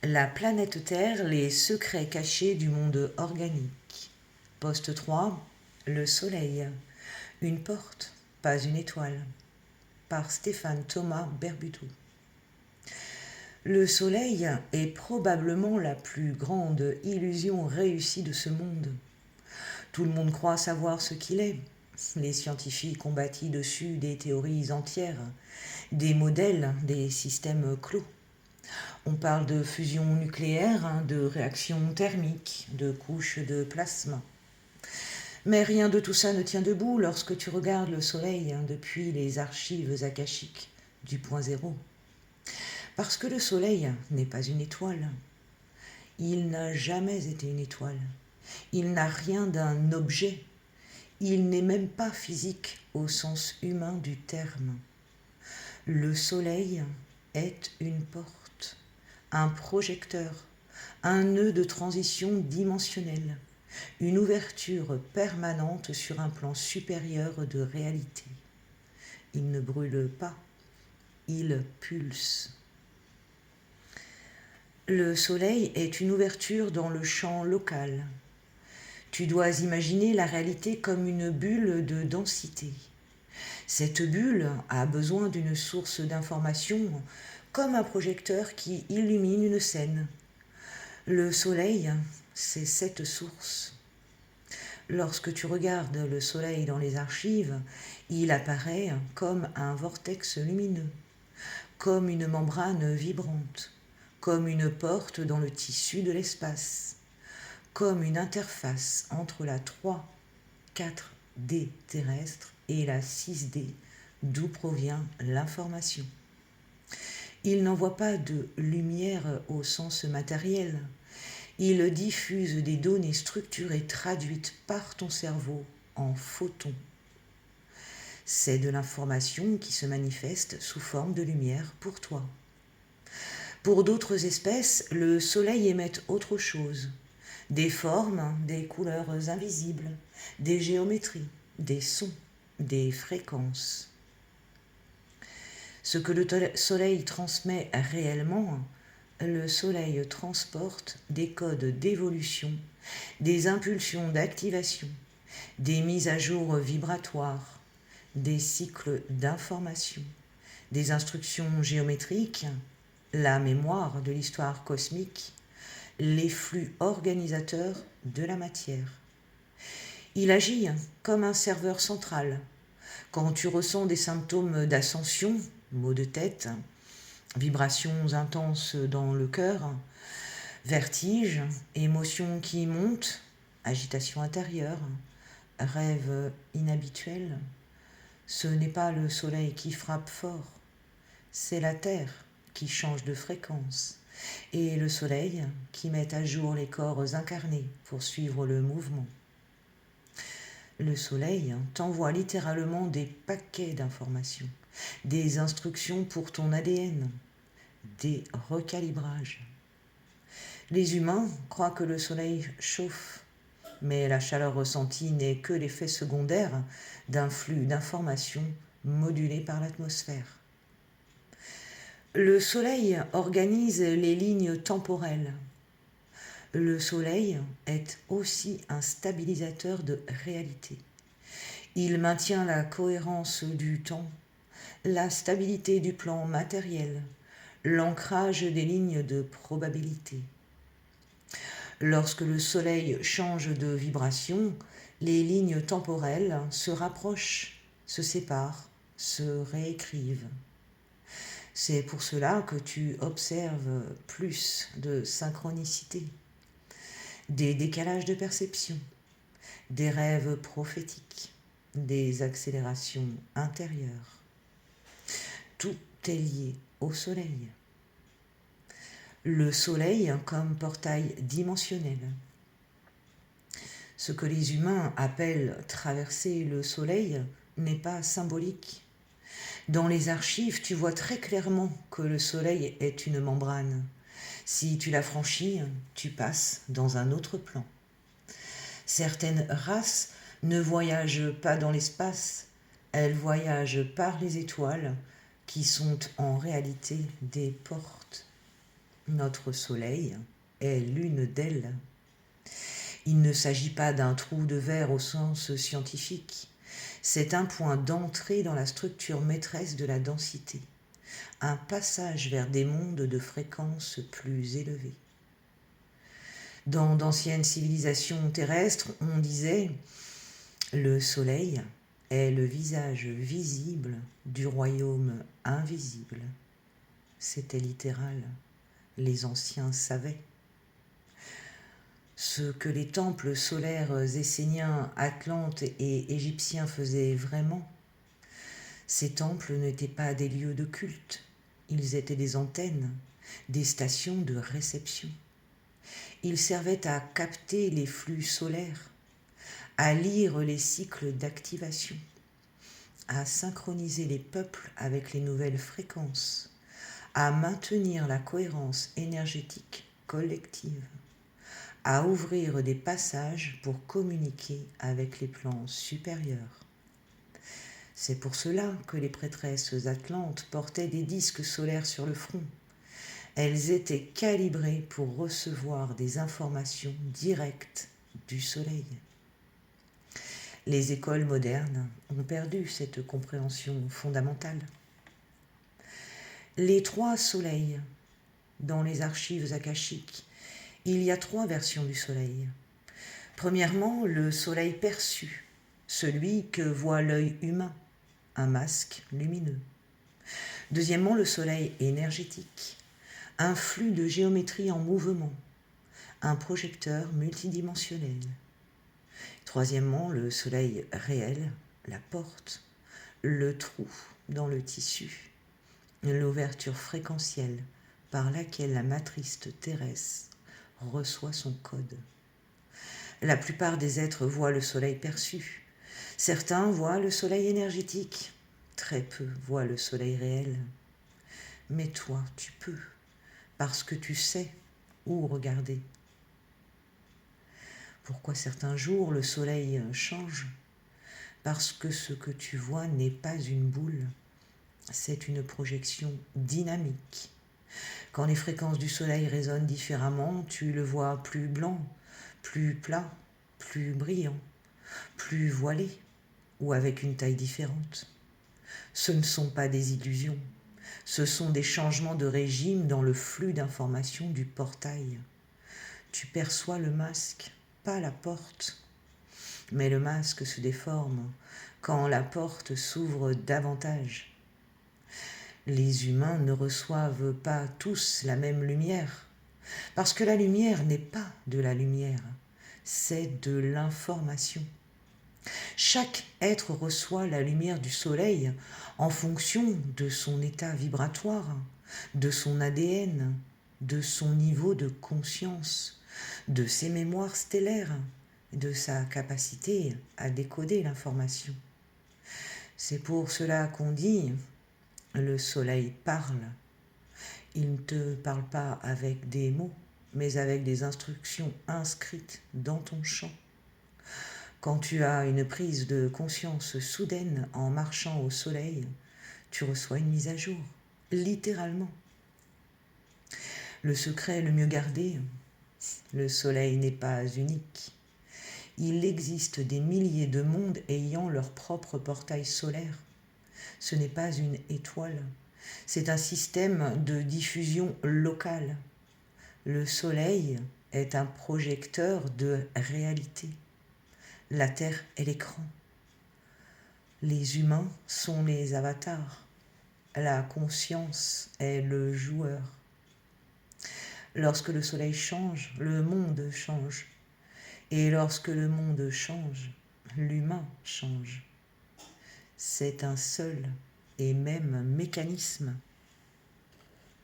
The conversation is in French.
La planète Terre, les secrets cachés du monde organique. Poste 3, le Soleil. Une porte, pas une étoile. Par Stéphane Thomas Berbuteau. Le Soleil est probablement la plus grande illusion réussie de ce monde. Tout le monde croit savoir ce qu'il est. Les scientifiques ont bâti dessus des théories entières, des modèles, des systèmes clos. On parle de fusion nucléaire, de réaction thermique, de couches de plasma. Mais rien de tout ça ne tient debout lorsque tu regardes le Soleil depuis les archives akashiques du point zéro. Parce que le Soleil n'est pas une étoile. Il n'a jamais été une étoile. Il n'a rien d'un objet. Il n'est même pas physique au sens humain du terme. Le Soleil est une porte, un projecteur, un nœud de transition dimensionnelle, une ouverture permanente sur un plan supérieur de réalité. Il ne brûle pas, il pulse. Le Soleil est une ouverture dans le champ local. Tu dois imaginer la réalité comme une bulle de densité. Cette bulle a besoin d'une source d'information, comme un projecteur qui illumine une scène. Le Soleil, c'est cette source. Lorsque tu regardes le Soleil dans les archives, il apparaît comme un vortex lumineux, comme une membrane vibrante, comme une porte dans le tissu de l'espace, comme une interface entre la 3, 4D terrestre et la 6D, d'où provient l'information. Il n'envoie pas de lumière au sens matériel. Il diffuse des données structurées traduites par ton cerveau en photons. C'est de l'information qui se manifeste sous forme de lumière pour toi. Pour d'autres espèces, le Soleil émet autre chose. Des formes, des couleurs invisibles, des géométries, des sons, des fréquences. Ce que le Soleil transmet réellement, le Soleil transporte des codes d'évolution, des impulsions d'activation, des mises à jour vibratoires, des cycles d'information, des instructions géométriques, la mémoire de l'histoire cosmique, les flux organisateurs de la matière. Il agit comme un serveur central. Quand tu ressens des symptômes d'ascension, maux de tête, vibrations intenses dans le cœur, vertige, émotions qui montent, agitation intérieure, rêves inhabituels, ce n'est pas le Soleil qui frappe fort, c'est la Terre qui change de fréquence et le Soleil qui met à jour les corps incarnés pour suivre le mouvement. Le Soleil t'envoie littéralement des paquets d'informations, des instructions pour ton ADN, des recalibrages. Les humains croient que le Soleil chauffe, mais la chaleur ressentie n'est que l'effet secondaire d'un flux d'informations modulé par l'atmosphère. Le Soleil organise les lignes temporelles. Le Soleil est aussi un stabilisateur de réalité. Il maintient la cohérence du temps, la stabilité du plan matériel, l'ancrage des lignes de probabilité. Lorsque le Soleil change de vibration, les lignes temporelles se rapprochent, se séparent, se réécrivent. C'est pour cela que tu observes plus de synchronicité, des décalages de perception, des rêves prophétiques, des accélérations intérieures. Tout est lié au Soleil. Le Soleil comme portail dimensionnel. Ce que les humains appellent traverser le Soleil n'est pas symbolique. Dans les archives, tu vois très clairement que le Soleil est une membrane. Si tu la franchis, tu passes dans un autre plan. Certaines races ne voyagent pas dans l'espace, elles voyagent par les étoiles qui sont en réalité des portes. Notre Soleil est l'une d'elles. Il ne s'agit pas d'un trou de verre au sens scientifique. C'est un point d'entrée dans la structure maîtresse de la densité, un passage vers des mondes de fréquences plus élevées. Dans d'anciennes civilisations terrestres, on disait « Le Soleil est le visage visible du royaume invisible ». C'était littéral, les anciens savaient. Ce que les temples solaires esséniens, atlantes et égyptiens faisaient vraiment, ces temples n'étaient pas des lieux de culte, ils étaient des antennes, des stations de réception. Ils servaient à capter les flux solaires, à lire les cycles d'activation, à synchroniser les peuples avec les nouvelles fréquences, à maintenir la cohérence énergétique collective, à ouvrir des passages pour communiquer avec les plans supérieurs. C'est pour cela que les prêtresses atlantes portaient des disques solaires sur le front. Elles étaient calibrées pour recevoir des informations directes du soleil. Les écoles modernes ont perdu cette compréhension fondamentale. Les 3 soleils, dans les archives akashiques, il y a 3 versions du soleil. Premièrement, le soleil perçu, celui que voit l'œil humain, un masque lumineux. Deuxièmement, le soleil énergétique, un flux de géométrie en mouvement, un projecteur multidimensionnel. Troisièmement, le soleil réel, la porte, le trou dans le tissu, l'ouverture fréquentielle par laquelle la matrice terrestre reçoit son code. La plupart des êtres voient le soleil perçu. Certains voient le soleil énergétique. Très peu voient le soleil réel. Mais toi, tu peux, parce que tu sais où regarder. Pourquoi certains jours le soleil change? Parce que ce que tu vois n'est pas une boule, c'est une projection dynamique. Quand les fréquences du soleil résonnent différemment, tu le vois plus blanc, plus plat, plus brillant, plus voilé ou avec une taille différente. Ce ne sont pas des illusions, ce sont des changements de régime dans le flux d'informations du portail. Tu perçois le masque, pas la porte. Mais le masque se déforme quand la porte s'ouvre davantage. Les humains ne reçoivent pas tous la même lumière, parce que la lumière n'est pas de la lumière, c'est de l'information. Chaque être reçoit la lumière du soleil en fonction de son état vibratoire, de son ADN, de son niveau de conscience, de ses mémoires stellaires, de sa capacité à décoder l'information. C'est pour cela qu'on dit « le soleil parle ». Il ne te parle pas avec des mots, mais avec des instructions inscrites dans ton champ. Quand tu as une prise de conscience soudaine en marchant au soleil, tu reçois une mise à jour, littéralement. Le secret le mieux gardé, le soleil n'est pas unique. Il existe des milliers de mondes ayant leur propre portail solaire. Ce n'est pas une étoile, c'est un système de diffusion locale. Le soleil est un projecteur de réalité. La Terre est l'écran. Les humains sont les avatars. La conscience est le joueur. Lorsque le soleil change, le monde change. Et lorsque le monde change, l'humain change. C'est un seul et même mécanisme